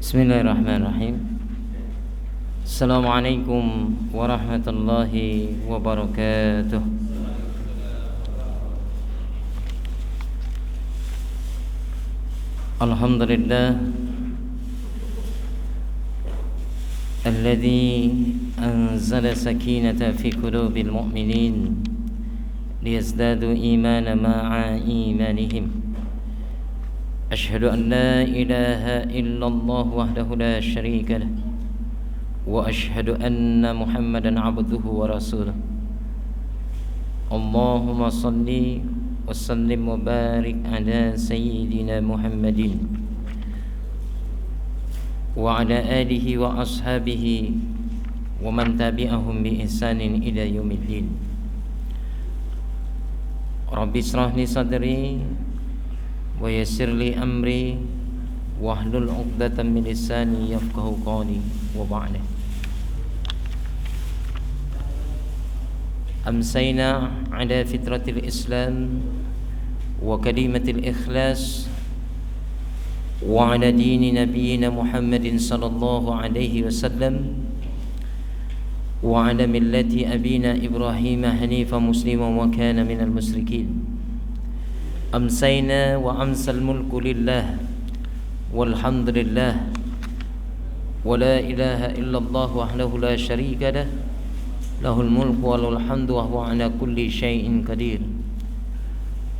Bismillahirrahmanirrahim. Assalamualaikum warahmatullahi wabarakatuh. Alhamdulillah alladzi anzala sakinata fi qulubil mu'minin liyazdadu imanan ma'a imanihim. أشهد أن لا إله إلا الله وحده لا شريك له وأشهد أن محمدا عبده ورسوله اللهم صل وسلم وبارك على سيدنا محمد وعلى آله وأصحابه ومن تبعهم بإحسان إلى يوم الدين رب اشرح لي صدري ويسر لي أمري واحلل عقدة من لساني يفقهوا قولي وبعد أمسينا على فطرة الإسلام وكلمة الإخلاص وعلى دين نبينا محمد صلى الله عليه وسلم وعلى ملة أبينا إبراهيم حنيفا مسلما وكان من المشركين أمسينا وأمسى الملك لله والحمد لله ولا إله إلا الله وحده لا شريك له له الملك وله الحمد وهو على كل شيء قدير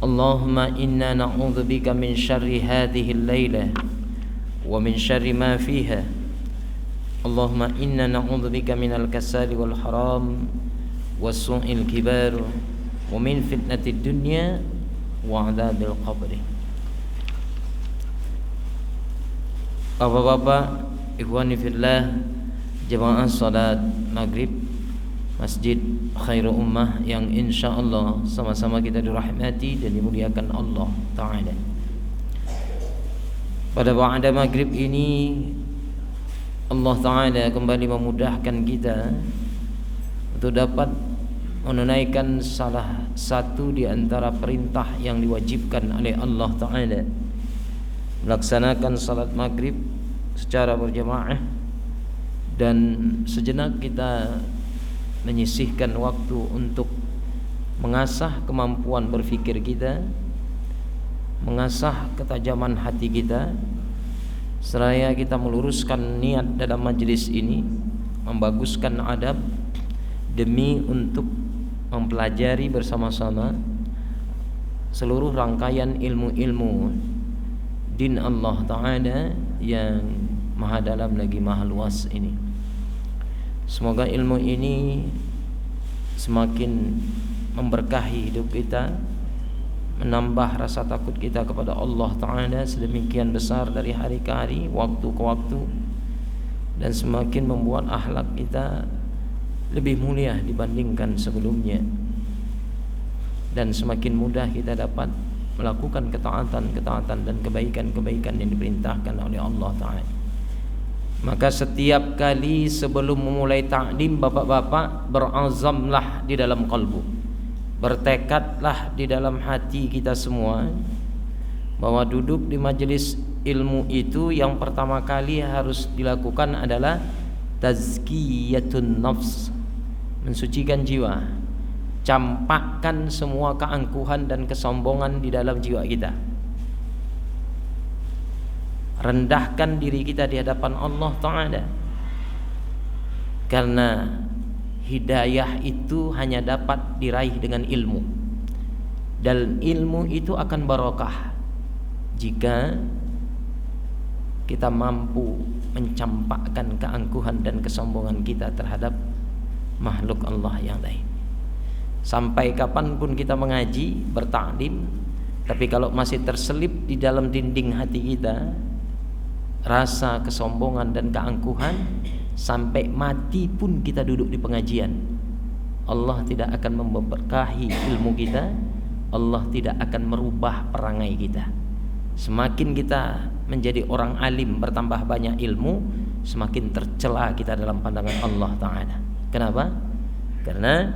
اللهم إنا نعوذ بك من شر هذه الليلة ومن شر ما فيها اللهم إنا نعوذ بك من الكسال والحرام والسوء الكبار ومن فتنة الدنيا wa'adzabil qabri. Bapak-bapak, ikhwani fillah, jemaah salat maghrib Masjid Khairul Ummah yang insyaallah sama-sama kita dirahmati dan dimuliakan Allah Ta'ala. Pada waktu maghrib ini Allah Ta'ala kembali memudahkan kita untuk dapat menunaikan salah satu di antara perintah yang diwajibkan oleh Allah Ta'ala, melaksanakan salat maghrib secara berjamaah, dan sejenak kita menyisihkan waktu untuk mengasah kemampuan berfikir kita, mengasah ketajaman hati kita, seraya kita meluruskan niat dalam majlis ini, membaguskan adab demi untuk mempelajari bersama-sama seluruh rangkaian ilmu-ilmu din Allah Ta'ala yang maha dalam lagi maha luas ini. Semoga ilmu ini semakin memberkahi hidup kita, menambah rasa takut kita kepada Allah Ta'ala sedemikian besar dari hari ke hari, waktu ke waktu, dan semakin membuat akhlak kita lebih mulia dibandingkan sebelumnya, dan semakin mudah kita dapat melakukan ketaatan dan kebaikan-kebaikan yang diperintahkan oleh Allah Ta'ala. Maka setiap kali sebelum memulai taklim, bapak-bapak, berazamlah di dalam kalbu, bertekadlah di dalam hati kita semua bahwa duduk di majelis ilmu itu yang pertama kali harus dilakukan adalah tazkiyatun nafs, mensucikan jiwa, campakkan semua keangkuhan dan kesombongan di dalam jiwa kita, rendahkan diri kita di hadapan Allah Ta'ala, karena hidayah itu hanya dapat diraih dengan ilmu, dan ilmu itu akan barokah jika kita mampu mencampakkan keangkuhan dan kesombongan kita terhadap makhluk Allah yang lain. Sampai kapanpun kita mengaji, bertaklim, tapi kalau masih terselip di dalam dinding hati kita rasa kesombongan dan keangkuhan, sampai mati pun kita duduk di pengajian, Allah tidak akan memberkahi ilmu kita, Allah tidak akan merubah perangai kita. Semakin kita menjadi orang alim, bertambah banyak ilmu, semakin tercela kita dalam pandangan Allah Ta'ala. Kenapa? Karena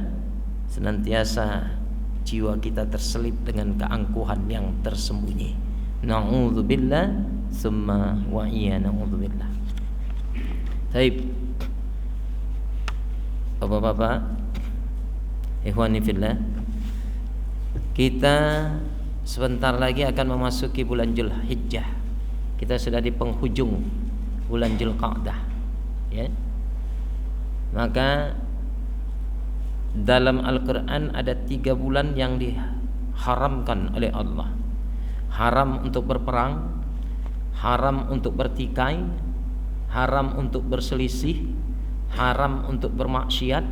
senantiasa jiwa kita terselip dengan keangkuhan yang tersembunyi. Na'udzubillah summa wa iya na'udzubillah. Baik. Bapak-bapak, ikhwani fillah, kita sebentar lagi akan memasuki bulan Dzulhijjah. Kita sudah di penghujung bulan Dzulqa'dah, ya. Maka dalam Al-Quran ada 3 bulan yang diharamkan oleh Allah. Haram untuk berperang, haram untuk bertikai, haram untuk berselisih, haram untuk bermaksiat,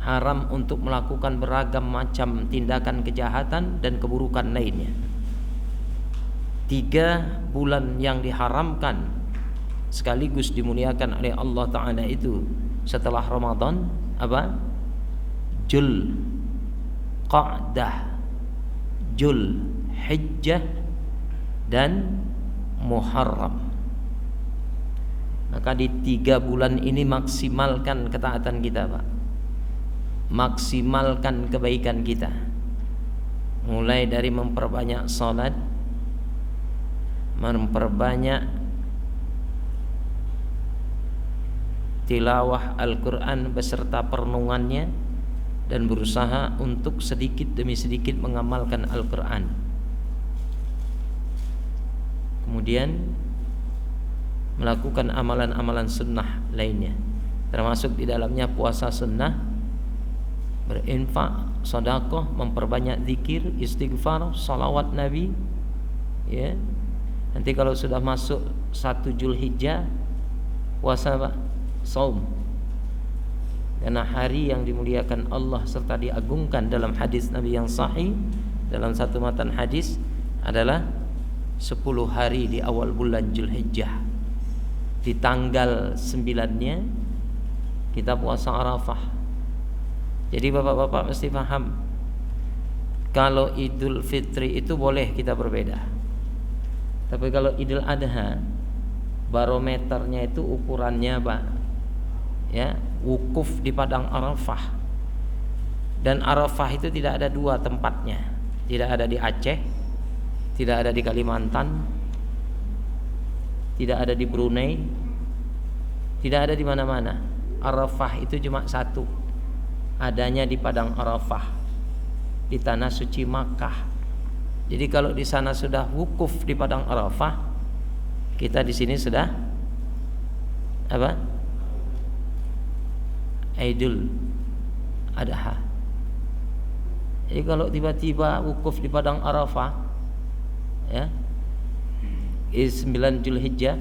haram untuk melakukan beragam macam tindakan kejahatan dan keburukan lainnya. 3 bulan yang diharamkan sekaligus dimuliakan oleh Allah Ta'ala itu setelah Ramadan apa? Dzulqa'dah, Dzulhijjah dan Muharram. Maka di 3 bulan ini maksimalkan ketaatan kita, Pak. Maksimalkan kebaikan kita. Mulai dari memperbanyak salat, memperbanyak tilawah Al-Quran beserta perenungannya, dan berusaha untuk sedikit demi sedikit mengamalkan Al-Quran. Kemudian melakukan amalan-amalan sunnah lainnya, termasuk di dalamnya puasa sunnah, berinfak, sedekah, memperbanyak zikir, istighfar, salawat Nabi, ya. Nanti kalau sudah masuk 1 Dzulhijjah, puasa, Pak, saum. Karena hari yang dimuliakan Allah serta diagungkan dalam hadis Nabi yang sahih, dalam satu matan hadis adalah 10 hari di awal bulan Dzulhijjah. Di tanggal 9-nya kita puasa Arafah. Jadi bapak-bapak mesti paham, kalau Idul Fitri itu boleh kita berbeda, tapi kalau Idul Adha barometernya itu ukurannya, Pak, ya, wukuf di padang Arafah. Dan Arafah itu tidak ada 2 tempatnya. Tidak ada di Aceh, tidak ada di Kalimantan, tidak ada di Brunei, tidak ada di mana-mana. Arafah itu cuma 1, adanya di padang Arafah, di tanah suci Makkah. Jadi kalau di sana sudah wukuf di padang Arafah, kita di sini sudah apa? Idul Adha. Jadi kalau tiba-tiba wukuf di padang Arafah, ya, 9 Dzulhijjah,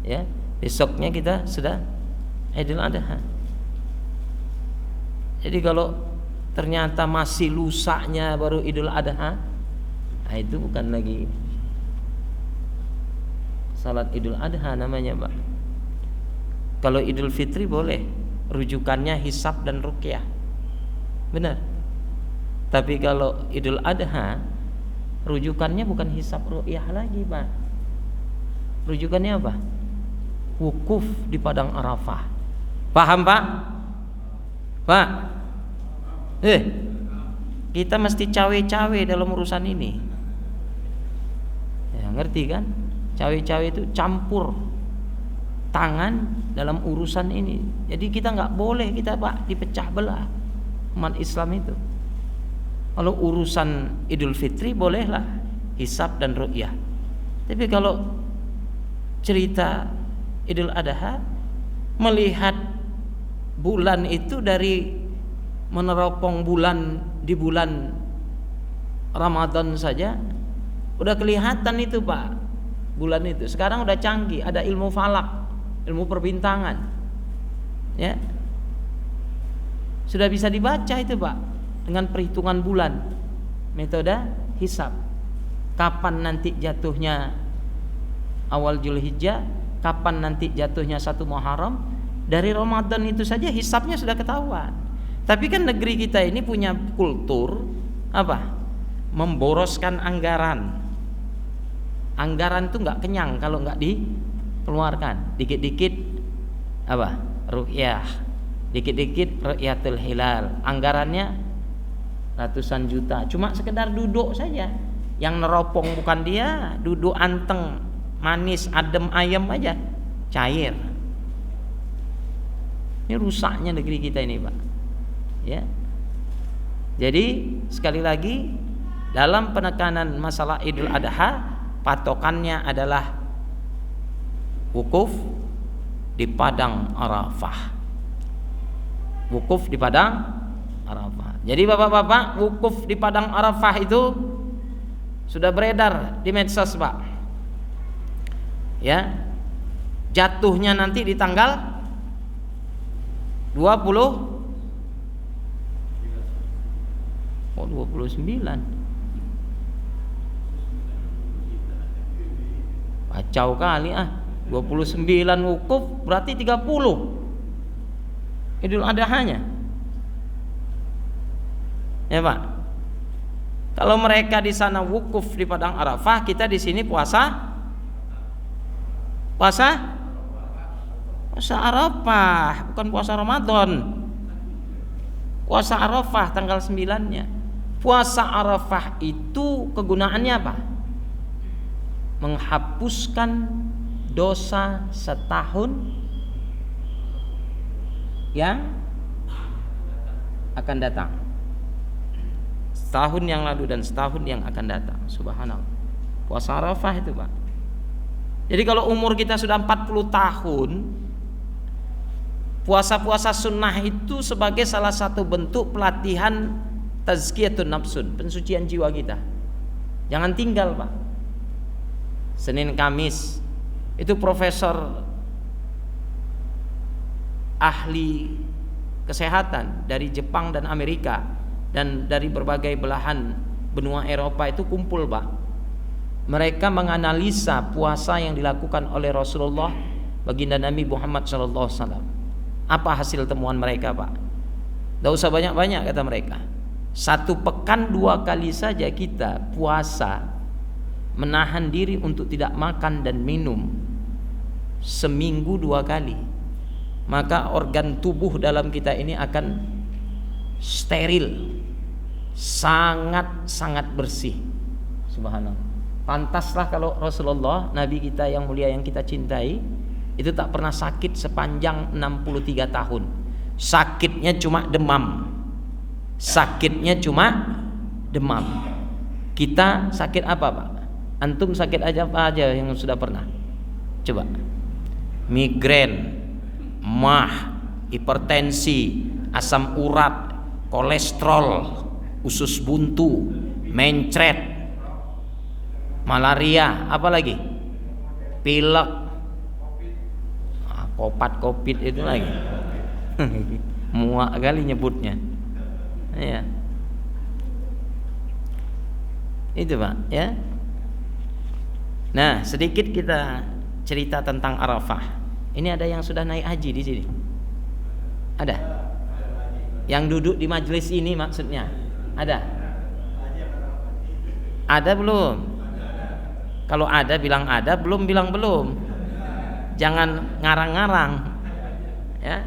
ya, besoknya kita sudah Idul Adha. Jadi kalau ternyata masih lusanya baru Idul Adha, nah itu bukan lagi salat Idul Adha namanya, Pak. Kalau Idul Fitri boleh, rujukannya hisab dan ruqyah, benar. Tapi kalau Idul Adha, rujukannya bukan hisab ruqyah lagi, Pak. Rujukannya apa? Wukuf di padang Arafah. Paham, Pak? Pak? Kita mesti cawe-cawe dalam urusan ini. Ya, ngerti kan? Cawe-cawe itu campur tangan dalam urusan ini. Jadi kita nggak boleh kita, Pak, dipecah belah umat Islam itu. Kalau urusan Idul Fitri bolehlah hisab dan ruqyah. Tapi kalau cerita Idul Adha, melihat bulan itu dari meneropong bulan di bulan Ramadan saja udah kelihatan itu, Pak, bulan itu. Sekarang udah canggih, ada ilmu falak, ilmu perbintangan, ya, sudah bisa dibaca itu, Pak, dengan perhitungan bulan, metode hisab. Kapan nanti jatuhnya awal Dzulhijjah, kapan nanti jatuhnya 1 Muharram, dari Ramadan itu saja hisabnya sudah ketahuan. Tapi kan negeri kita ini punya kultur apa? Memboroskan anggaran. Anggaran itu nggak kenyang kalau nggak dikeluarkan. Dikit-dikit apa? Ruqyah. Dikit-dikit ruqyatul hilal. Anggarannya ratusan juta. Cuma sekedar duduk saja. Yang neropong bukan dia, duduk anteng manis, adem ayam aja cair. Ini rusaknya negeri kita ini, Pak. Ya. Jadi sekali lagi dalam penekanan masalah Idul Adha, patokannya adalah wukuf di padang Arafah. Wukuf di padang Arafah. Jadi bapak-bapak, wukuf di padang Arafah itu sudah beredar di medsos, Pak. Ya. Jatuhnya nanti di tanggal 29. Kacau kali 29 wukuf berarti 30 Idul Adhanya. Ya, Pak. Kalau mereka di sana wukuf di padang Arafah, kita di sini puasa Arafah, bukan puasa Ramadan. Puasa Arafah tanggal 9-nya. Puasa Arafah itu kegunaannya apa? Menghapuskan dosa setahun yang akan datang. Setahun yang lalu dan setahun yang akan datang. Subhanallah. Puasa Arafah itu, Pak. Jadi kalau umur kita sudah 40 tahun, puasa-puasa sunnah itu sebagai salah satu bentuk pelatihan tazkiyatun nafsun, pensucian jiwa kita. Jangan tinggal, Pak. Senin Kamis itu profesor ahli kesehatan dari Jepang dan Amerika dan dari berbagai belahan benua Eropa itu kumpul, Pak. Mereka menganalisa puasa yang dilakukan oleh Rasulullah, baginda Nabi Muhammad SAW. Apa hasil temuan mereka, Pak? Tidak usah banyak-banyak, kata mereka. 1 pekan 2 kali saja kita puasa, menahan diri untuk tidak makan dan minum seminggu 2 kali, maka organ tubuh dalam kita ini akan steril, sangat-sangat bersih. Subhanallah. Pantaslah kalau Rasulullah, Nabi kita yang mulia yang kita cintai, itu tak pernah sakit sepanjang 63 tahun. Sakitnya cuma demam. Sakitnya cuma demam. Kita sakit apa, Pak? Antum sakit apa aja yang sudah pernah? Coba. Migrain, mah, hipertensi, asam urat, kolesterol, usus buntu, mencret, malaria, apa lagi? Pilek, COVID itu lagi. Muak kali nyebutnya. Ya. Itu, Pak, ya. Nah, sedikit kita cerita tentang Arafah. Ini ada yang sudah naik haji di sini? Ada? Yang duduk di majelis ini maksudnya? Ada? Ada belum? Kalau ada bilang ada, belum bilang belum. Jangan ngarang-ngarang. Ya.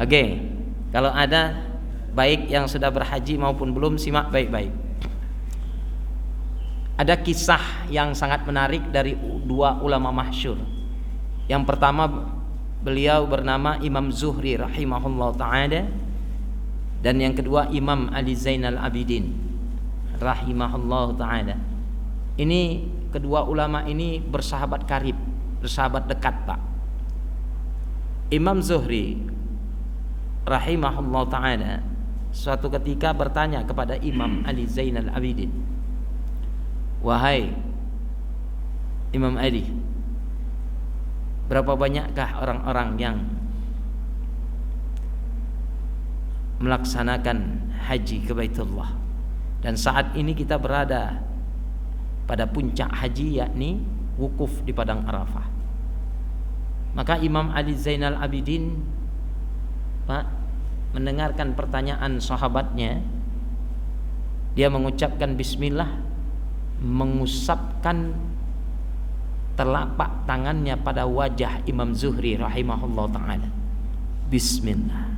Oke. Kalau ada, baik yang sudah berhaji maupun belum, simak baik-baik. Ada kisah yang sangat menarik dari 2 ulama masyhur. Yang pertama, beliau bernama Imam Zuhri rahimahullah ta'ala, dan yang kedua Imam Ali Zainal Abidin rahimahullah ta'ala. Ini kedua ulama ini bersahabat karib, bersahabat dekat, Pak. Imam Zuhri rahimahullah ta'ala suatu ketika bertanya kepada Imam Ali Zainal Abidin, "Wahai Imam Ali, berapa banyakkah orang-orang yang melaksanakan haji ke Baitullah? Dan saat ini kita berada pada puncak haji, yakni wukuf di padang Arafah." Maka Imam Ali Zainal Abidin, Pak, mendengarkan pertanyaan sahabatnya, dia mengucapkan bismillah, mengusapkan telapak tangannya pada wajah Imam Zuhri rahimahullah ta'ala. Bismillah.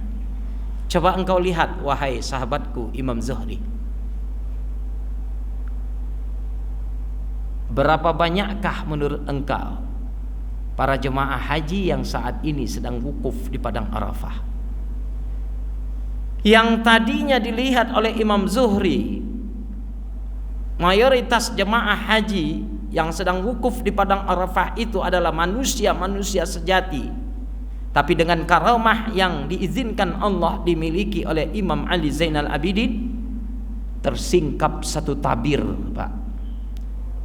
Coba engkau lihat, wahai sahabatku Imam Zuhri, berapa banyakkah menurut engkau para jemaah haji yang saat ini sedang wukuf di padang Arafah? Yang tadinya dilihat oleh Imam Zuhri, mayoritas jemaah haji yang sedang wukuf di padang Arafah itu adalah manusia-manusia sejati. Tapi dengan karamah yang diizinkan Allah dimiliki oleh Imam Ali Zainal Abidin, tersingkap satu tabir, Pak.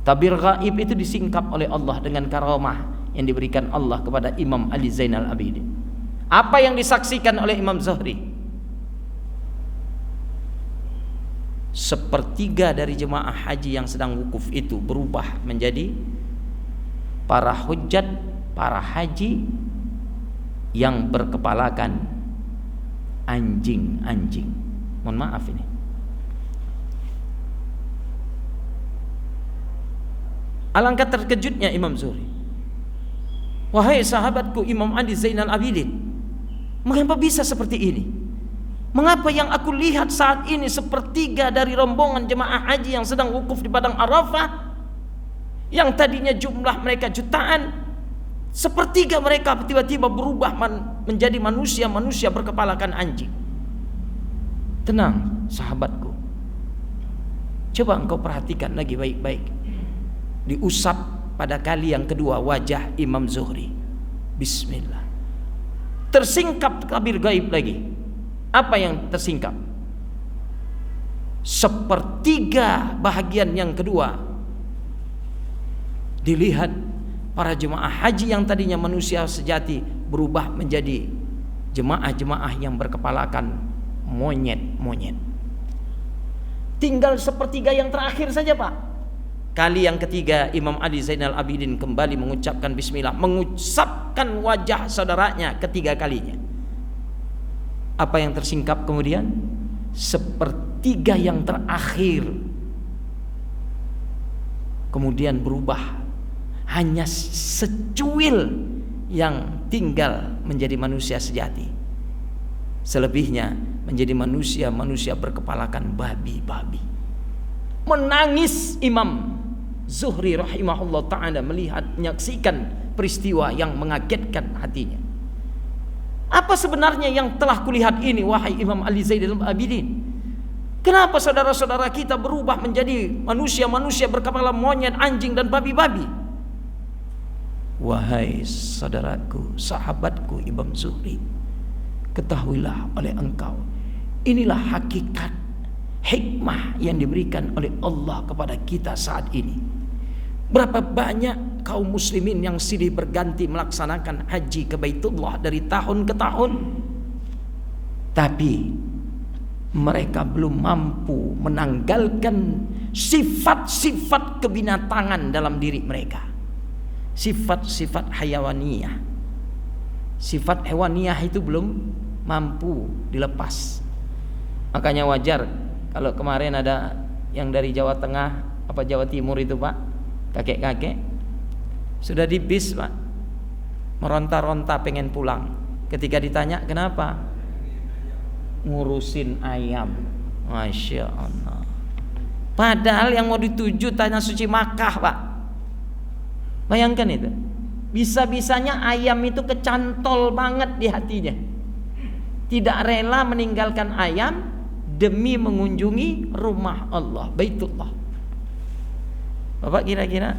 Tabir gaib itu disingkap oleh Allah dengan karamah yang diberikan Allah kepada Imam Ali Zainal Abidin. Apa yang disaksikan oleh Imam Zuhri? Sepertiga dari jemaah haji yang sedang wukuf itu berubah menjadi para hujjat, para haji yang berkepalakan anjing-anjing. Mohon maaf ini. Alangkah terkejutnya Imam Zuhri. Wahai sahabatku Imam Ali Zainal Abidin, mengapa bisa seperti ini? Mengapa yang aku lihat saat ini sepertiga dari rombongan jemaah haji yang sedang wukuf di padang Arafah, yang tadinya jumlah mereka jutaan, sepertiga mereka tiba-tiba berubah menjadi manusia-manusia berkepalakan anjing. Tenang sahabatku, coba engkau perhatikan lagi baik-baik. Diusap pada kali yang kedua wajah Imam Zuhri. Bismillah. Tersingkap tabir gaib lagi. Apa yang tersingkap? Sepertiga bahagian yang kedua dilihat para jemaah haji yang tadinya manusia sejati berubah menjadi jemaah-jemaah yang berkepalakan monyet-monyet. Tinggal sepertiga yang terakhir saja, Pak. Kali yang ketiga Imam Ali Zainal Abidin kembali mengucapkan bismillah, mengusapkan wajah saudaranya ketiga kalinya. Apa yang tersingkap kemudian? Sepertiga yang terakhir kemudian berubah, hanya secuil yang tinggal menjadi manusia sejati. Selebihnya menjadi manusia-manusia berkepalakan babi-babi. Menangis Imam Zuhri rahimahullah ta'ala melihat, menyaksikan peristiwa yang mengagetkan hatinya. Apa sebenarnya yang telah kulihat ini, wahai Imam Ali Zainal Abidin? Kenapa saudara-saudara kita berubah menjadi manusia-manusia berkepala monyet, anjing dan babi-babi? Wahai saudaraku, sahabatku Imam Zuhri, ketahuilah oleh engkau, inilah hakikat hikmah yang diberikan oleh Allah kepada kita saat ini. Berapa banyak kaum muslimin yang silih berganti melaksanakan haji ke Baitullah dari tahun ke tahun, tapi mereka belum mampu menanggalkan sifat-sifat kebinatangan dalam diri mereka, sifat-sifat hayawaniyah. Sifat hewaniyah itu belum mampu dilepas. Makanya wajar kalau kemarin ada yang dari Jawa Tengah apa Jawa Timur itu, Pak, kakek-kakek sudah di bis, Pak, meronta-ronta pengen pulang. Ketika ditanya kenapa, ngurusin ayam. Masya Allah. Padahal yang mau dituju Tanah Suci Makkah, Pak. Bayangkan itu. Bisa-bisanya ayam itu kecantol banget di hatinya, tidak rela meninggalkan ayam demi mengunjungi rumah Allah, Baitullah. Bapak kira-kira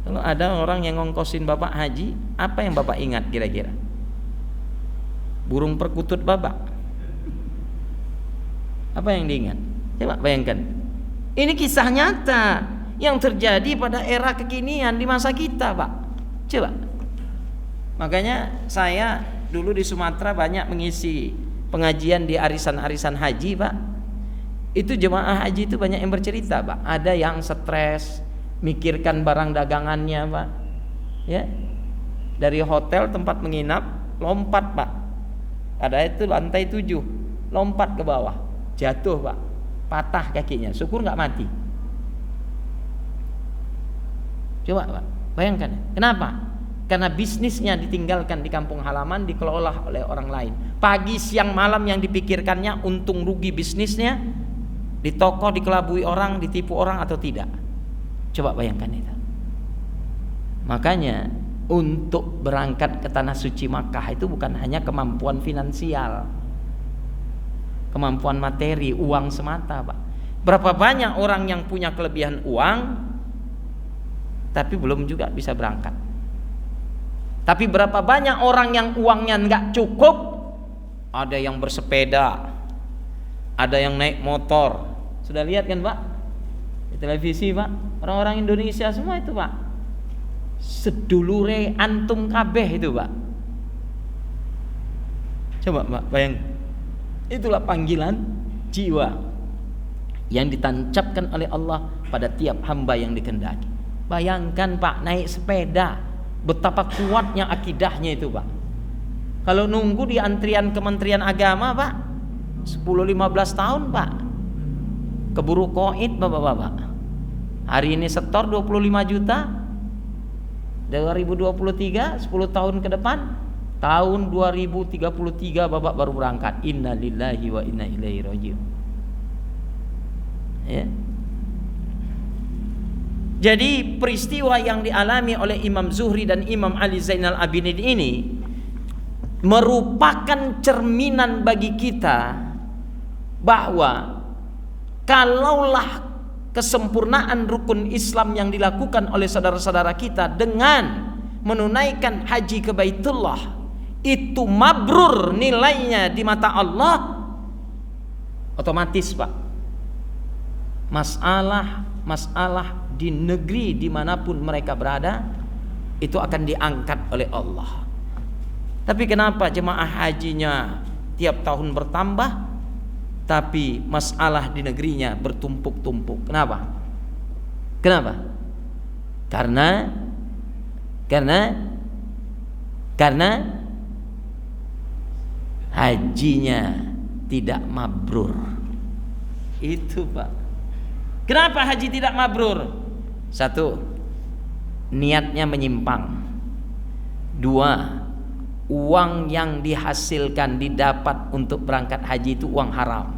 kalau ada orang yang ngongkosin Bapak haji, apa yang Bapak ingat kira-kira? Burung perkutut Bapak? Apa yang diingat? Coba bayangkan. Ini kisah nyata yang terjadi pada era kekinian di masa kita, Pak. Coba. Makanya saya dulu di Sumatera banyak mengisi pengajian di arisan-arisan haji, Pak. Itu jemaah haji itu banyak yang bercerita, Pak. Ada yang stres mikirkan barang dagangannya, Pak. Ya. Dari hotel tempat menginap lompat, Pak. Ada itu lantai 7, lompat ke bawah, jatuh, Pak. Patah kakinya, syukur nggak mati. Coba, Pak, bayangkan. Kenapa? Karena bisnisnya ditinggalkan di kampung halaman, dikelola oleh orang lain. Pagi, siang, malam yang dipikirkannya untung rugi bisnisnya. Di toko dikelabui orang, ditipu orang atau tidak. Coba bayangkan itu. Makanya untuk berangkat ke tanah suci Makkah itu bukan hanya kemampuan finansial, kemampuan materi, uang semata, Pak. Berapa banyak orang yang punya kelebihan uang tapi belum juga bisa berangkat. Tapi berapa banyak orang yang uangnya nggak cukup, ada yang bersepeda, ada yang naik motor. Sudah lihat kan, Pak? Di televisi, Pak. Orang-orang Indonesia semua itu, Pak. Sedulure antum kabeh itu, Pak. Coba, Pak, bayang. Itulah panggilan jiwa yang ditancapkan oleh Allah pada tiap hamba yang dikehendaki. Bayangkan, Pak, naik sepeda, betapa kuatnya akidahnya itu, Pak. Kalau nunggu di antrian Kementerian Agama, Pak, 10-15 tahun, Pak. Keburu koid, Bapak-bapak. Hari ini setor 25 juta, 2023, 10 tahun ke depan, tahun 2033 Bapak baru berangkat. Innalillahi wa inna ilaihi raji'un. Ya. Jadi peristiwa yang dialami oleh Imam Zuhri dan Imam Ali Zainal Abidin ini merupakan cerminan bagi kita bahwa kalaulah kesempurnaan rukun Islam yang dilakukan oleh saudara-saudara kita dengan menunaikan haji ke Baitullah itu mabrur nilainya di mata Allah, otomatis, Pak, masalah di negeri dimanapun mereka berada itu akan diangkat oleh Allah. Tapi kenapa jemaah hajinya tiap tahun bertambah tapi masalah di negerinya bertumpuk-tumpuk? Kenapa? Karena hajinya tidak mabrur. Itu, Pak. Kenapa haji tidak mabrur? 1, niatnya menyimpang. 2, uang yang dihasilkan didapat untuk berangkat haji itu uang haram.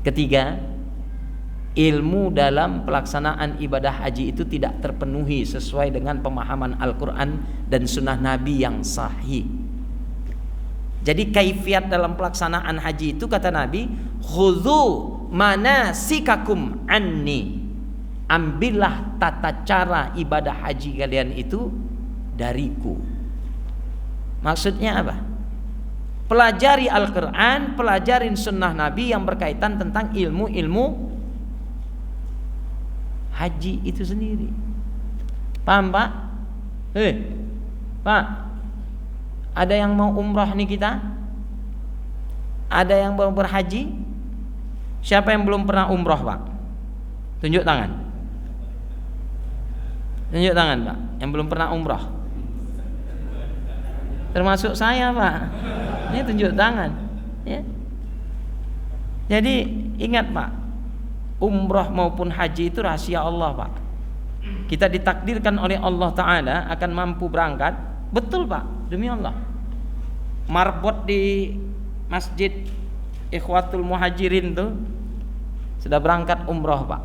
3, ilmu dalam pelaksanaan ibadah haji itu tidak terpenuhi sesuai dengan pemahaman Al-Quran dan sunnah Nabi yang sahih. Jadi kaifiat dalam pelaksanaan haji itu, kata Nabi, khudhu manasikakum anni, ambillah tata cara ibadah haji kalian itu dariku. Maksudnya apa? Pelajari Al-Quran, pelajarin sunnah Nabi yang berkaitan tentang ilmu-ilmu haji itu sendiri. Paham, Pak? Pak, ada yang mau umrah nih kita? Ada yang mau berhaji? Siapa yang belum pernah umrah, Pak? Tunjuk tangan. Tunjuk tangan, Pak, yang belum pernah umrah. Termasuk saya, Pak. Ini tunjuk tangan, ya. Jadi ingat, Pak, umrah maupun haji itu rahasia Allah, Pak. Kita ditakdirkan oleh Allah Ta'ala akan mampu berangkat. Betul, Pak, demi Allah. Marbot di Masjid Ikhwatul Muhajirin tuh sudah berangkat umrah, Pak.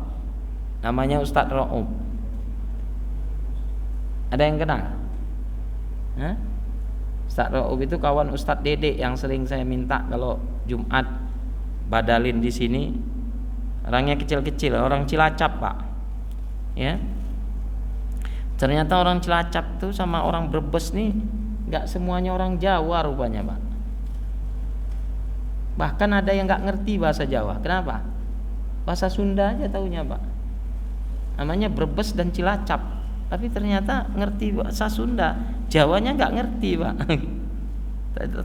Namanya Ustadz Ra'ub. Ada yang kenal? Ustadz Ra'ub itu kawan Ustadz Dede yang sering saya minta kalau Jumat badalin di sini. Orangnya kecil-kecil, orang Cilacap, Pak. Ya. Ternyata orang Cilacap tuh sama orang Brebes nih nggak semuanya orang Jawa rupanya, Pak. Bahkan ada yang nggak ngerti bahasa Jawa. Kenapa? Bahasa Sunda aja taunya, Pak. Namanya Brebes dan Cilacap. Tapi ternyata ngerti bahasa Sunda. Jawanya nggak ngerti, Pak.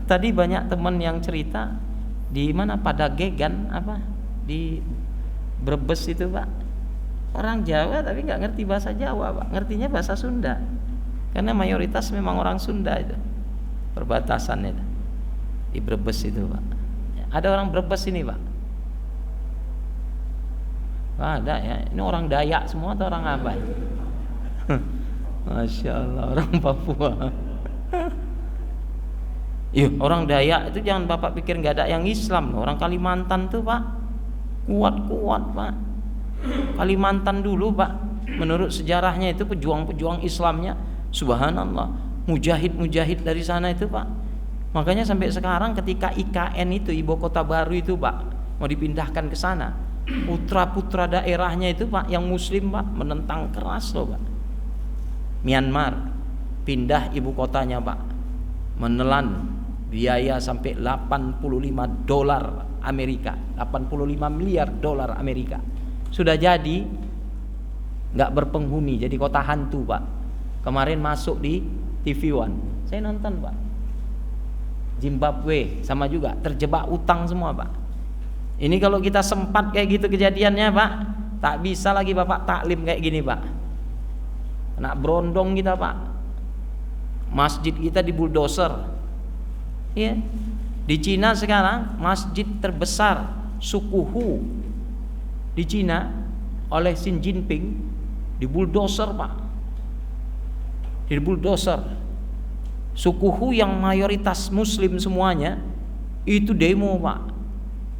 Tadi banyak teman yang cerita di mana pada Gegan apa di Brebes itu, Pak. Orang Jawa tapi nggak ngerti bahasa Jawa, Pak. Ngertinya bahasa Sunda. Karena mayoritas memang orang Sunda itu. Perbatasan itu. Di Brebes itu, Pak. Ada orang Brebes ini, Pak? Ada ya. Ini orang Dayak semua atau orang apa? Masya Allah, orang Papua. Orang Dayak itu jangan Bapak pikir nggak ada yang Islam. Orang Kalimantan tuh, Pak, kuat-kuat, Pak. Kalimantan dulu Pak, menurut sejarahnya itu pejuang-pejuang Islamnya, subhanallah, mujahid-mujahid dari sana itu Pak. Makanya sampai sekarang ketika IKN itu, ibu kota baru itu Pak, mau dipindahkan ke sana, putra-putra daerahnya itu Pak yang muslim Pak menentang keras loh Pak. Myanmar pindah ibu kotanya Pak, menelan biaya sampai 85 dolar Amerika, 85 miliar dolar Amerika. Sudah jadi nggak berpenghuni, jadi kota hantu Pak. Kemarin masuk di TV One, saya nonton Pak. Zimbabwe sama juga, terjebak utang semua Pak. Ini kalau kita sempat kayak gitu kejadiannya Pak, tak bisa lagi Bapak taklim kayak gini Pak. Nak berondong kita Pak. Masjid kita di bulldozer. Ya. Di Cina sekarang masjid terbesar suku Hu di Cina oleh Xi Jinping di bulldozer Pak. Di bulldozer. Suku Hu yang mayoritas muslim semuanya itu demo Pak,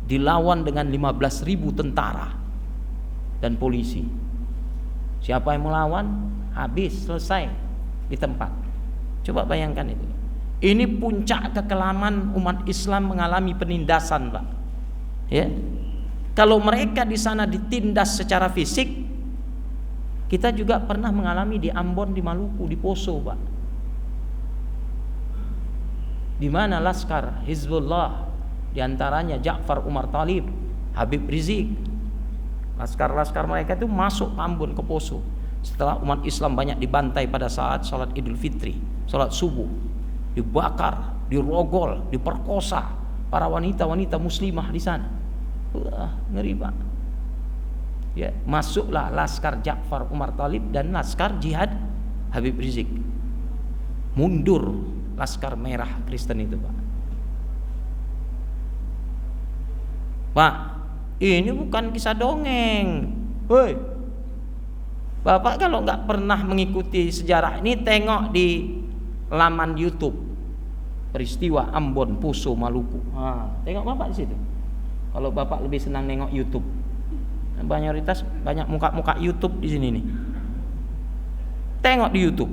dilawan dengan 15.000 tentara dan polisi. Siapa yang melawan habis, selesai di tempat. Coba bayangkan itu. Ini puncak kekelaman umat Islam mengalami penindasan Pak. Ya. Kalau mereka di sana ditindas secara fisik, kita juga pernah mengalami di Ambon, di Maluku, di Poso Pak. Di mana laskar Hizbullah, di antaranya Ja'far Umar Talib, Habib Rizik, laskar-laskar mereka itu masuk Ambon ke Poso setelah umat Islam banyak dibantai pada saat salat Idul Fitri, salat subuh, dibakar, dirogol, diperkosa para wanita-wanita muslimah di sana. Ngeri Pak. Ya, masuklah laskar Ja'far Umar Talib dan laskar jihad Habib Rizik. Mundur laskar merah Kristen itu Pak. Pak, ini bukan kisah dongeng. Woi, Bapak kalau nggak pernah mengikuti sejarah ini, tengok di laman YouTube peristiwa Ambon, Poso, Maluku. Tengok Bapak di situ. Kalau Bapak lebih senang nengok YouTube, mayoritas banyak muka-muka YouTube di sini nih. Tengok di YouTube.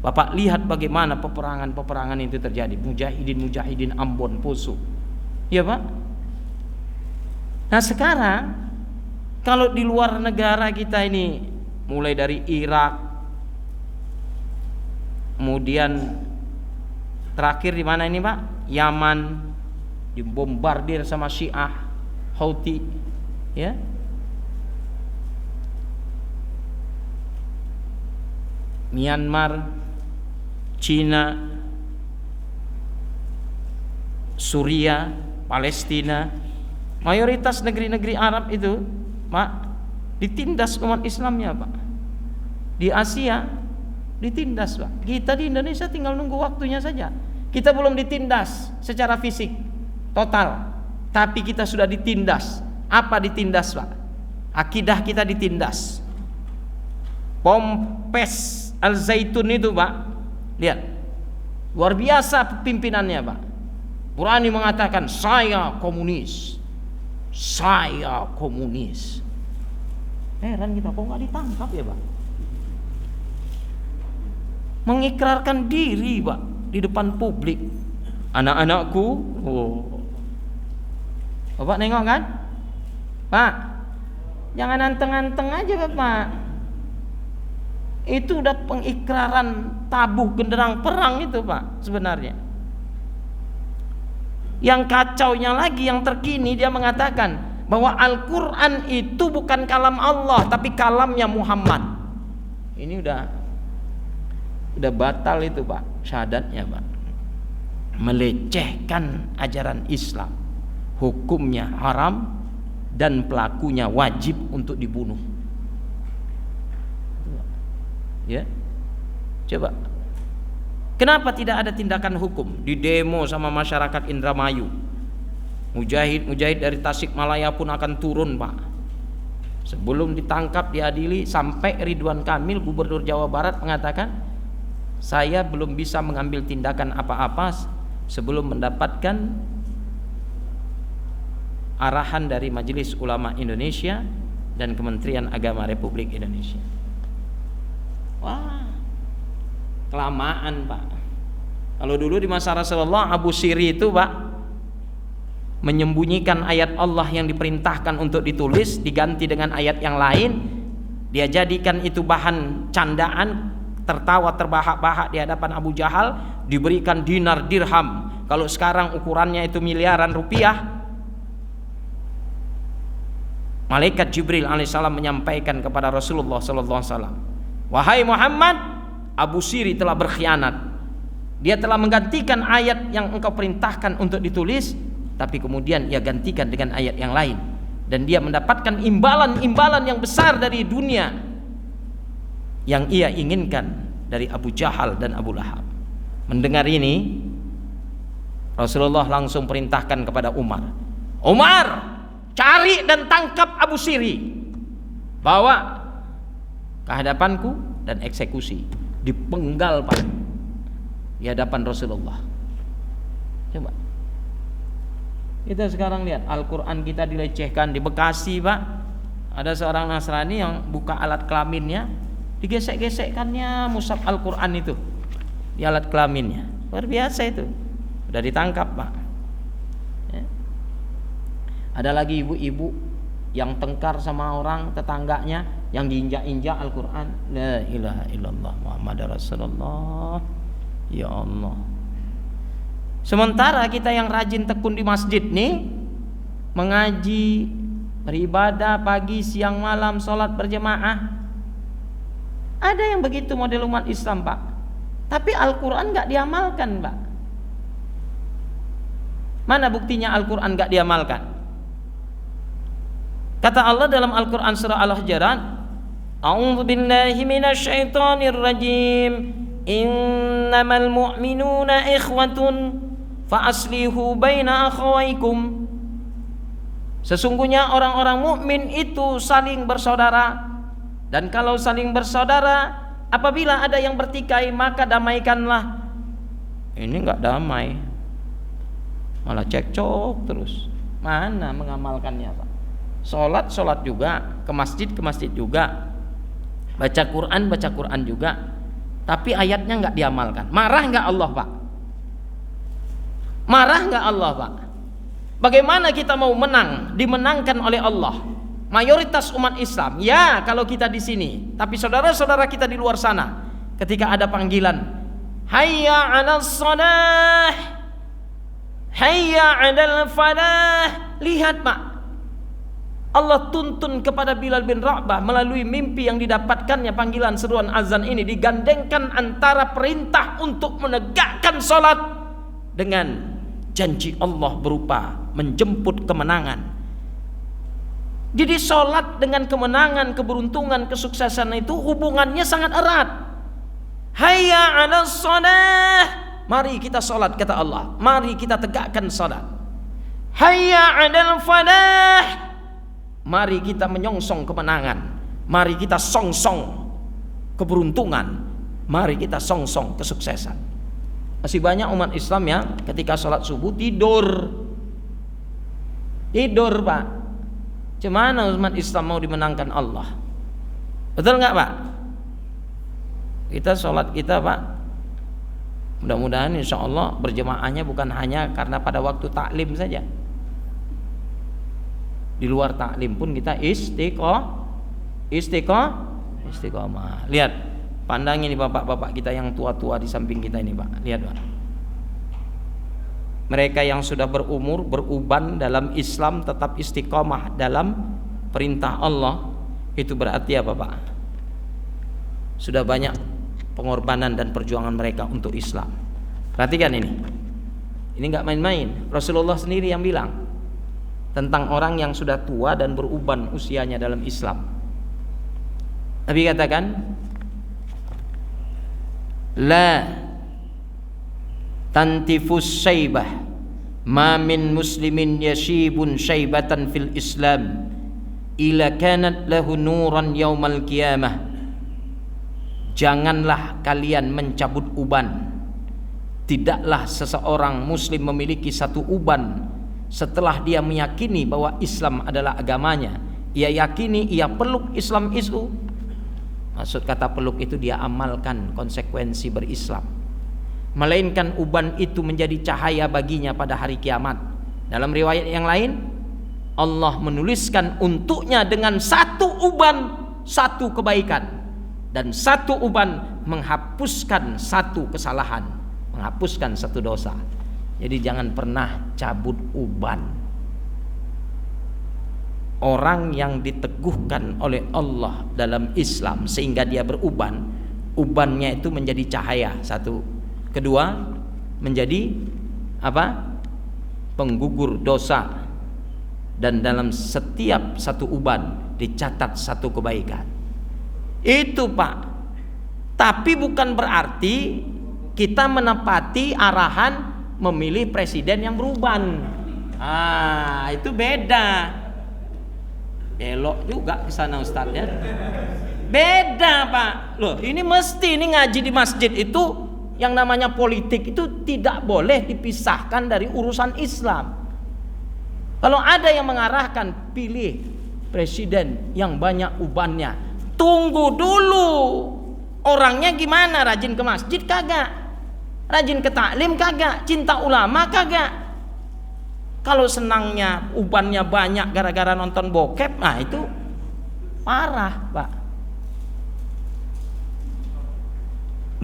Bapak lihat bagaimana peperangan itu terjadi. Mujahidin Ambon, Poso. Ya Pak. Nah sekarang kalau di luar negara kita ini, mulai dari Irak, kemudian terakhir di mana ini Pak? Yaman dibombardir sama Syiah Houthi, ya. Myanmar, Cina, Suria, Palestina, mayoritas negeri-negeri Arab itu Pak ditindas umat Islamnya Pak. Di Asia ditindas Pak. Kita di Indonesia tinggal nunggu waktunya saja. Kita belum ditindas secara fisik total, tapi kita sudah ditindas. Apa ditindas Pak? Akidah kita ditindas. Pompes Al-Zaitun itu Pak, lihat, luar biasa pimpinannya Pak. Berani mengatakan saya komunis, saya komunis. Heran kita kok nggak ditangkap ya Pak? Mengikrarkan diri Pak di depan publik. Anak-anakku, Bapak nengok kan? Pak, jangan anteng-anteng aja Bapak. Itu udah pengikraran tabuh genderang perang itu Pak sebenarnya. Yang kacaunya lagi, yang terkini, dia mengatakan bahwa Al-Quran itu bukan kalam Allah tapi kalamnya Muhammad. Ini udah batal itu Pak, syahadatnya Pak. Melecehkan ajaran Islam, hukumnya haram dan pelakunya wajib untuk dibunuh. Ya, coba. Kenapa tidak ada tindakan hukum? Di demo sama masyarakat Indramayu, mujahid dari Tasikmalaya pun akan turun Pak. Sebelum ditangkap, diadili, sampai Ridwan Kamil, Gubernur Jawa Barat, mengatakan saya belum bisa mengambil tindakan apa-apa sebelum mendapatkan arahan dari Majelis Ulama Indonesia dan Kementerian Agama Republik Indonesia. Wah, kelamaan Pak. Kalau dulu di masa Rasulullah, Abu Siri itu Pak menyembunyikan ayat Allah yang diperintahkan untuk ditulis, diganti dengan ayat yang lain. Dia jadikan itu bahan candaan, tertawa terbahak-bahak di hadapan Abu Jahal, diberikan dinar dirham. Kalau sekarang ukurannya itu miliaran rupiah. Malaikat Jibril alaihissalam menyampaikan kepada Rasulullah sallallahu alaihi wasallam, "Wahai Muhammad, Abu Siri telah berkhianat. Dia telah menggantikan ayat yang engkau perintahkan untuk ditulis, tapi kemudian ia gantikan dengan ayat yang lain, dan dia mendapatkan imbalan-imbalan yang besar dari dunia yang ia inginkan dari Abu Jahal dan Abu Lahab." Mendengar ini, Rasulullah langsung perintahkan kepada Umar, "Umar, cari dan tangkap Abu Siri, bawa ke hadapanku dan eksekusi." Dipenggal Pak di hadapan Rasulullah. Coba kita sekarang lihat, Al-Quran kita dilecehkan. Di Bekasi Pak, ada seorang Nasrani yang buka alat kelaminnya, digesek-gesekkannya mushaf Al-Quran itu di alat kelaminnya. Luar biasa itu. Sudah ditangkap Pak ya. Ada lagi ibu-ibu yang tengkar sama orang tetangganya, yang diinjak-injak Al-Quran. La ilaha illallah Muhammad Rasulullah. Ya Allah. Sementara kita yang rajin tekun di masjid nih, mengaji, beribadah pagi, siang, malam, sholat berjamaah. Ada yang begitu model umat Islam Pak, tapi Al-Quran gak diamalkan Pak. Mana buktinya Al-Quran gak diamalkan? Kata Allah dalam Al-Quran surah Al-Hujurat, "A'udzu billahi minasyaitonir rajim. Innamal mu'minuna ikhwatun fa aslihu baina akhawaykum." Sesungguhnya orang-orang mukmin itu saling bersaudara, dan kalau saling bersaudara, apabila ada yang bertikai maka damaikanlah. Ini enggak damai, malah cekcok terus. Mana mengamalkannya Pak? Sholat juga, ke masjid juga, baca Quran juga, tapi ayatnya nggak diamalkan. Marah nggak Allah Pak? Marah nggak Allah Pak? Bagaimana kita mau menang, dimenangkan oleh Allah? Mayoritas umat Islam, ya kalau kita di sini, tapi saudara-saudara kita di luar sana, ketika ada panggilan, hayya 'alas shalah, hayya 'alal falah, lihat Pak, Allah tuntun kepada Bilal bin Rabah melalui mimpi yang didapatkannya. Panggilan seruan azan ini digandengkan antara perintah untuk menegakkan salat dengan janji Allah berupa menjemput kemenangan. Jadi salat dengan kemenangan, keberuntungan, kesuksesan itu hubungannya sangat erat. Hayya 'alas shalah, mari kita salat kata Allah, mari kita tegakkan salat. Hayya 'alal falah, mari kita menyongsong kemenangan, mari kita songsong keberuntungan, mari kita songsong kesuksesan. Masih banyak umat Islam yang ketika sholat subuh tidur Pak. Gimana umat Islam mau dimenangkan Allah? Betul nggak Pak? Kita sholat kita Pak, mudah-mudahan insya Allah berjemaahnya bukan hanya karena pada waktu taklim saja. Di luar taklim pun kita istiqomah. Lihat, pandang ini bapak-bapak kita yang tua-tua di samping kita ini Pak. Lihat Pak, mereka yang sudah berumur, beruban dalam Islam, tetap istiqomah dalam perintah Allah. Itu berarti apa Pak? Sudah banyak pengorbanan dan perjuangan mereka untuk Islam. Perhatikan ini nggak main-main. Rasulullah sendiri yang bilang tentang orang yang sudah tua dan beruban usianya dalam Islam. Nabi katakan, la tantifus syaibah ma min muslimin yashibun syaibatan fil Islam ila kanat lahu nuran yaumal qiyamah. Janganlah kalian mencabut uban. Tidaklah seseorang muslim memiliki satu uban setelah dia meyakini bahwa Islam adalah agamanya, ia yakini, ia peluk Islam itu. Maksud kata peluk itu dia amalkan konsekuensi berislam. Melainkan uban itu menjadi cahaya baginya pada hari kiamat. Dalam riwayat yang lain, Allah menuliskan untuknya dengan satu uban satu kebaikan, dan satu uban menghapuskan satu kesalahan, menghapuskan satu dosa. Jadi jangan pernah cabut uban. Orang yang diteguhkan oleh Allah dalam Islam sehingga dia beruban, ubannya itu menjadi cahaya, satu. Kedua, menjadi apa? Penggugur dosa. Dan dalam setiap satu uban dicatat satu kebaikan. Itu Pak. Tapi bukan berarti kita menepati arahan memilih presiden yang beruban. Itu beda. Belok juga ke sana Ustaz ya. Beda Pak. Loh, ini mesti ini ngaji di masjid itu yang namanya politik itu tidak boleh dipisahkan dari urusan Islam. Kalau ada yang mengarahkan pilih presiden yang banyak ubannya, tunggu dulu. Orangnya gimana? Rajin ke masjid kagak? Rajin ke taklim kagak? Cinta ulama kagak? Kalau senangnya ubannya banyak gara-gara nonton bokep, nah itu parah Pak.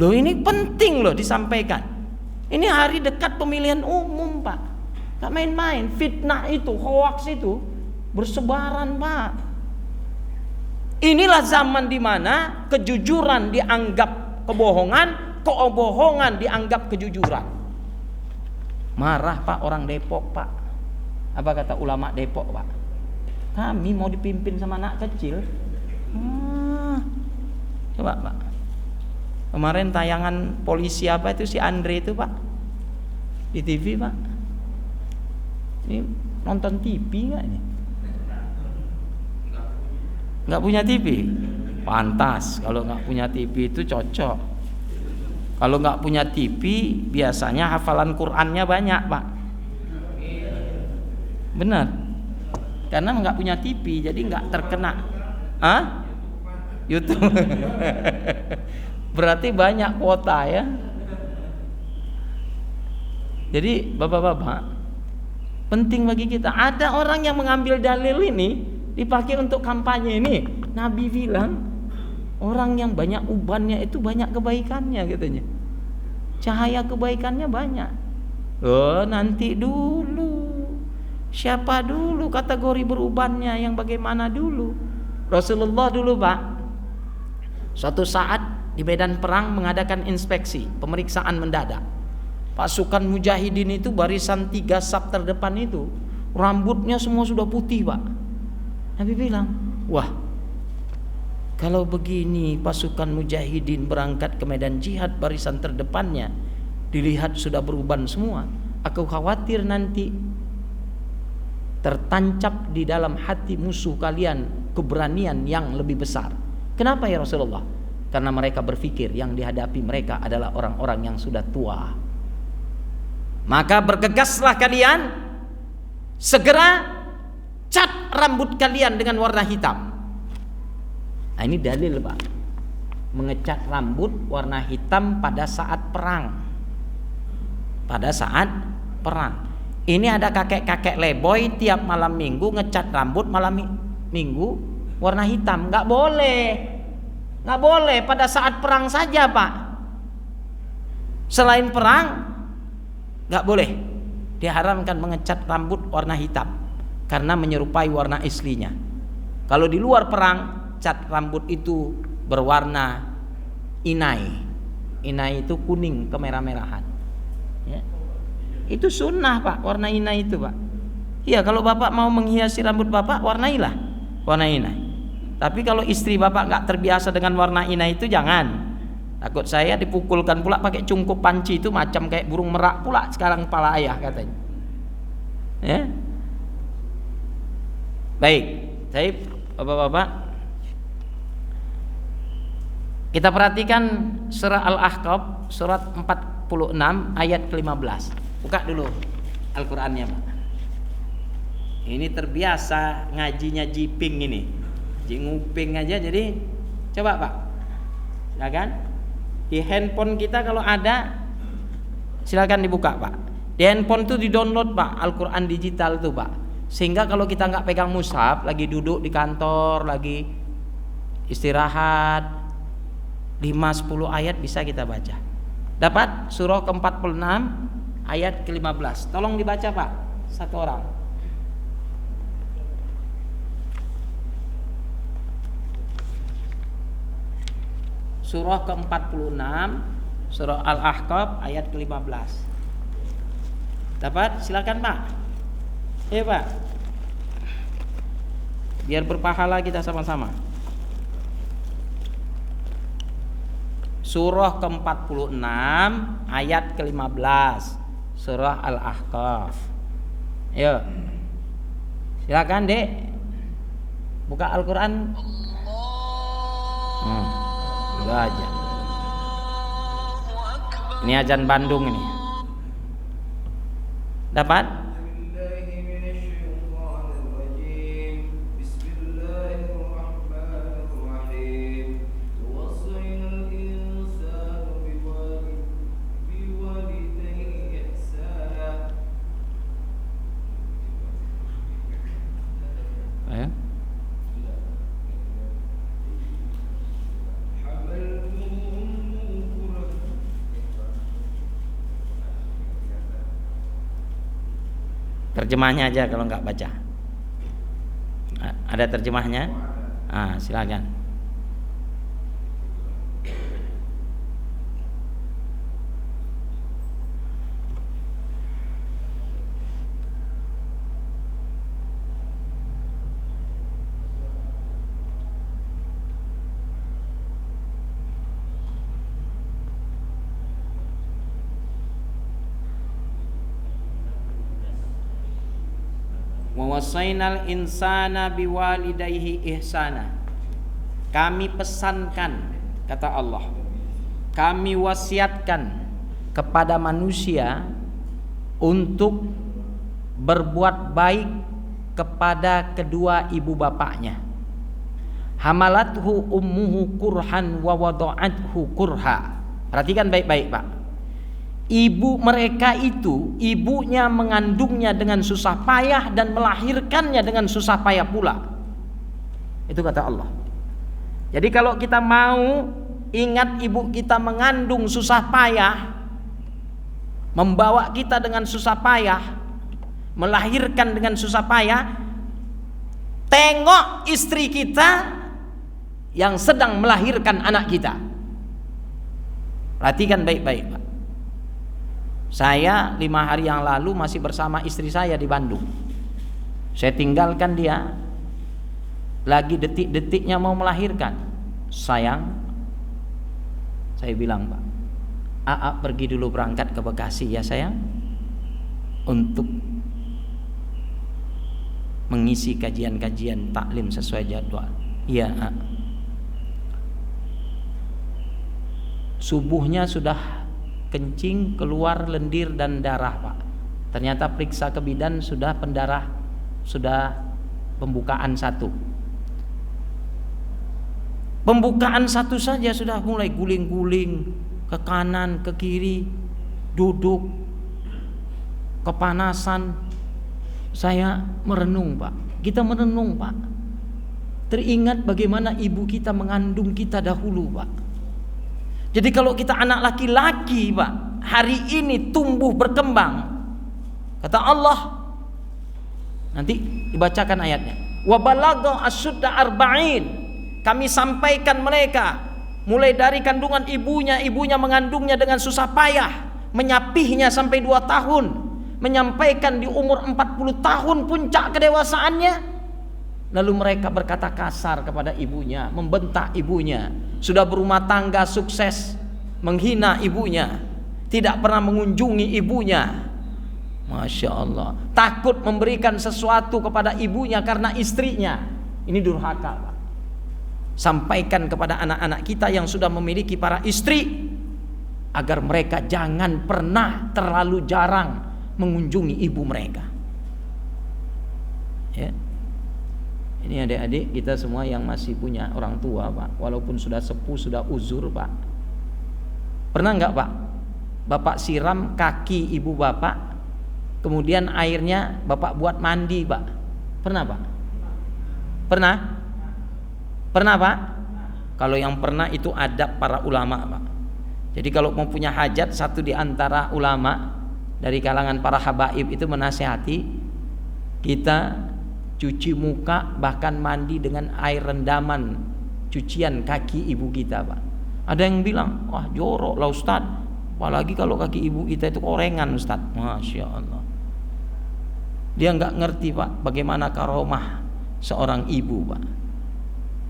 Loh ini penting loh disampaikan. Ini hari dekat pemilihan umum Pak. Gak main-main. Fitnah itu, hoax itu bersebaran Pak. Inilah zaman dimana kejujuran dianggap kebohongan, kebohongan dianggap kejujuran. Marah Pak orang Depok Pak. Apa kata ulama Depok Pak? Kami mau dipimpin sama anak kecil. Coba Pak. Kemarin tayangan polisi apa itu si Andre itu Pak di TV Pak. Ini nonton TV nggak ini? Nggak punya TV? Pantas kalau nggak punya TV itu cocok. Kalau nggak punya TV biasanya hafalan Qurannya banyak Pak. Benar. Karena nggak punya TV jadi nggak terkena. YouTube. Berarti banyak kuota ya. Jadi bapak-bapak, penting bagi kita. Ada orang yang mengambil dalil ini dipakai untuk kampanye ini. Nabi bilang orang yang banyak ubannya itu banyak kebaikannya katanya. Cahaya kebaikannya banyak. Oh nanti dulu. Siapa dulu kategori berubannya yang bagaimana dulu? Rasulullah dulu Pak, suatu saat di medan perang mengadakan inspeksi, pemeriksaan mendadak. Pasukan mujahidin itu barisan 3 saf terdepan itu rambutnya semua sudah putih Pak. Nabi bilang, wah kalau begini pasukan mujahidin berangkat ke medan jihad barisan terdepannya dilihat sudah beruban semua, aku khawatir nanti tertancap di dalam hati musuh kalian keberanian yang lebih besar. Kenapa ya Rasulullah? Karena mereka berpikir yang dihadapi mereka adalah orang-orang yang sudah tua. Maka bergegaslah kalian, segera cat rambut kalian dengan warna hitam. Nah ini dalil Pak, mengecat rambut warna hitam pada saat perang. Pada saat perang. Ini ada kakek-kakek leboy tiap malam minggu ngecat rambut malam minggu warna hitam. Nggak boleh. Nggak boleh pada saat perang saja Pak. Selain perang nggak boleh. Diharamkan mengecat rambut warna hitam karena menyerupai warna aslinya. Kalau di luar perang cat rambut itu berwarna inai. Inai itu kuning kemerah-merahan ya. Itu sunnah Pak, warna inai itu Pak. Iya kalau Bapak mau menghiasi rambut Bapak, warnailah warna inai. Tapi kalau istri Bapak nggak terbiasa dengan warna inai itu jangan. Takut saya dipukulkan pula pakai cungkup panci itu macam kayak burung merak pula sekarang kepala ayah katanya. Ya. Baik, saya Bapak-bapak, kita perhatikan surah Al-Ahqaf surat 46 ayat ke-15. Buka dulu Al-Qur'annya Pak. Ini terbiasa ngajinya jiping ini. Nguping aja jadi coba Pak. Silakan. Di handphone kita kalau ada silakan dibuka Pak. Di handphone tuh di-download Pak Al-Qur'an digital tuh Pak. Sehingga kalau kita nggak pegang mushaf, lagi duduk di kantor, lagi istirahat, 5-10 ayat bisa kita baca. Dapat surah ke-46 ayat ke-15. Tolong dibaca Pak, satu orang. Surah ke-46, surah Al-Ahqaf ayat ke-15. Dapat? Silakan Pak. Pak. Biar berpahala kita sama-sama. Surah ke-46 ayat ke-15. Surah Al-Ahqaf. Ayo. Silakan, Dek. Buka Al-Qur'an. Udah aja. Ini azan Bandung ini. Dapat? Terjemahnya aja kalau nggak baca. Ada terjemahnya? Silakan. Wasainal insana biwalidayhi ihsana. Kami pesankan, kata Allah, kami wasiatkan kepada manusia untuk berbuat baik kepada kedua ibu bapaknya. Hamalathu ummuhu kurhan wa wada'athu kurha. Perhatikan baik-baik Pak. Ibu mereka itu, ibunya mengandungnya dengan susah payah dan melahirkannya dengan susah payah pula. Itu kata Allah. Jadi kalau kita mau ingat ibu kita mengandung susah payah, membawa kita dengan susah payah, melahirkan dengan susah payah, tengok istri kita yang sedang melahirkan anak kita. Perhatikan baik-baik Pak. Saya 5 hari yang lalu masih bersama istri saya di Bandung. Saya tinggalkan dia, lagi detik-detiknya mau melahirkan. Sayang, saya bilang Pak, pergi dulu berangkat ke Bekasi ya sayang, untuk mengisi kajian-kajian taklim sesuai jadwal. Iya Subuhnya sudah kencing, keluar lendir dan darah Pak. Ternyata periksa ke bidan sudah pendarah, sudah pembukaan 1. Pembukaan 1 saja sudah mulai guling-guling ke kanan, ke kiri, duduk, kepanasan. Saya merenung Pak. Kita merenung Pak. Teringat bagaimana ibu kita mengandung kita dahulu Pak. Jadi kalau kita anak laki-laki Pak, hari ini tumbuh berkembang, kata Allah, nanti dibacakan ayatnya, wa balagha asyudda arba'in. Kami sampaikan mereka mulai dari kandungan ibunya mengandungnya dengan susah payah, menyapihnya sampai 2 tahun, menyampaikan di umur 40 tahun puncak kedewasaannya. Lalu mereka berkata kasar kepada ibunya, membentak ibunya. Sudah berumah tangga sukses, menghina ibunya, tidak pernah mengunjungi ibunya. Masya Allah. Takut memberikan sesuatu kepada ibunya karena istrinya. Ini durhaka Pak. Sampaikan kepada anak-anak kita yang sudah memiliki para istri, agar mereka jangan pernah terlalu jarang mengunjungi ibu mereka. Ya. Ini adik-adik kita semua yang masih punya orang tua, Pak, walaupun sudah sepuh, sudah uzur, Pak. Pernah enggak, Pak, Bapak siram kaki ibu Bapak, kemudian airnya Bapak buat mandi, Pak? Pernah, Pak? Pernah? Pernah, Pak? Kalau yang pernah itu adab para ulama, Pak. Jadi kalau mau punya hajat, satu di antara ulama dari kalangan para habaib itu menasihati kita cuci muka, bahkan mandi dengan air rendaman cucian kaki ibu kita, Pak. Ada yang bilang, wah jorok lah Ustaz, apalagi kalau kaki ibu kita itu korengan, Ustaz. Masya Allah. Dia nggak ngerti, Pak, bagaimana karomah seorang ibu, Pak.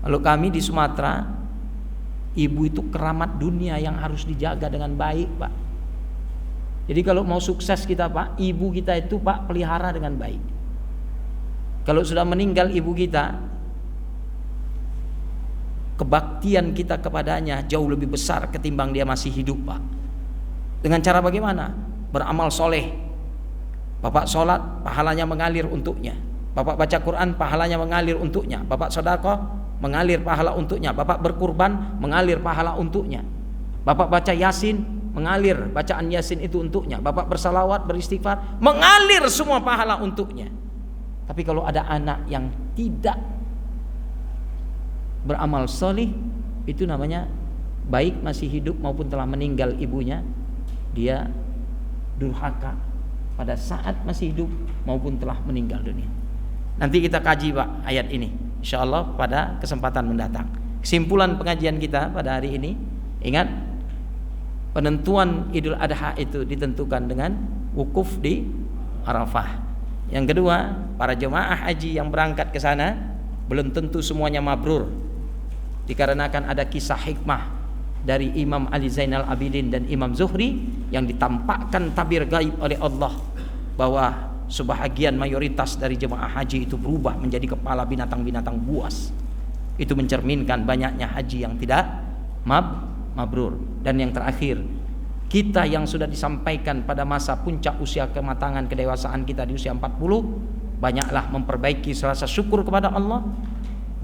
Kalau kami di Sumatera, ibu itu keramat dunia yang harus dijaga dengan baik, Pak. Jadi kalau mau sukses kita, Pak, ibu kita itu, Pak, pelihara dengan baik. Kalau sudah meninggal ibu kita, kebaktian kita kepadanya jauh lebih besar ketimbang dia masih hidup, Pak. Dengan cara bagaimana? Beramal soleh. Bapak sholat, pahalanya mengalir untuknya. Bapak baca Quran, pahalanya mengalir untuknya. Bapak sedekah, mengalir pahala untuknya. Bapak berkurban, mengalir pahala untuknya. Bapak baca Yasin, mengalir bacaan Yasin itu untuknya. Bapak bersalawat, beristighfar, mengalir semua pahala untuknya. Tapi kalau ada anak yang tidak beramal soleh, itu namanya baik masih hidup maupun telah meninggal ibunya, dia durhaka pada saat masih hidup maupun telah meninggal dunia. Nanti kita kaji, Pak, ayat ini insyaallah pada kesempatan mendatang. Kesimpulan pengajian kita pada hari ini, ingat, penentuan Idul Adha itu ditentukan dengan wukuf di Arafah. Yang kedua, para jemaah haji yang berangkat ke sana belum tentu semuanya mabrur, dikarenakan ada kisah hikmah dari Imam Ali Zainal Abidin dan Imam Zuhri yang ditampakkan tabir gaib oleh Allah bahwa sebahagian mayoritas dari jemaah haji itu berubah menjadi kepala binatang-binatang buas. Itu mencerminkan banyaknya haji yang tidak mabrur. Dan yang terakhir, kita yang sudah disampaikan pada masa puncak usia kematangan kedewasaan kita di usia 40, banyaklah memperbaiki rasa syukur kepada Allah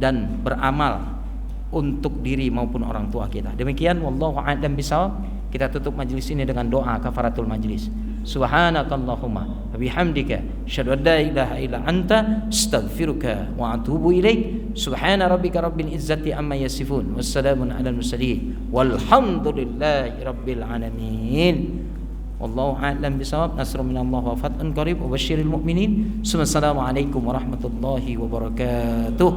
dan beramal untuk diri maupun orang tua kita. Demikian, wallahu a'lam bishawab. Kita tutup majelis ini dengan doa kafaratul majlis. Subhanakallahumma wa bihamdika asyhadu an la ilaha illa anta astaghfiruka wa atubu ilaik. Subhana rabbika rabbil izzati amma yasifun wassalamun alal mursalin walhamdulillahi rabbil alamin. Wallahu a'lam bishawab. Nasrun minallahi wa fathun qarib wa basyiril mu'minin. Assalamualaikum warahmatullahi wabarakatuh.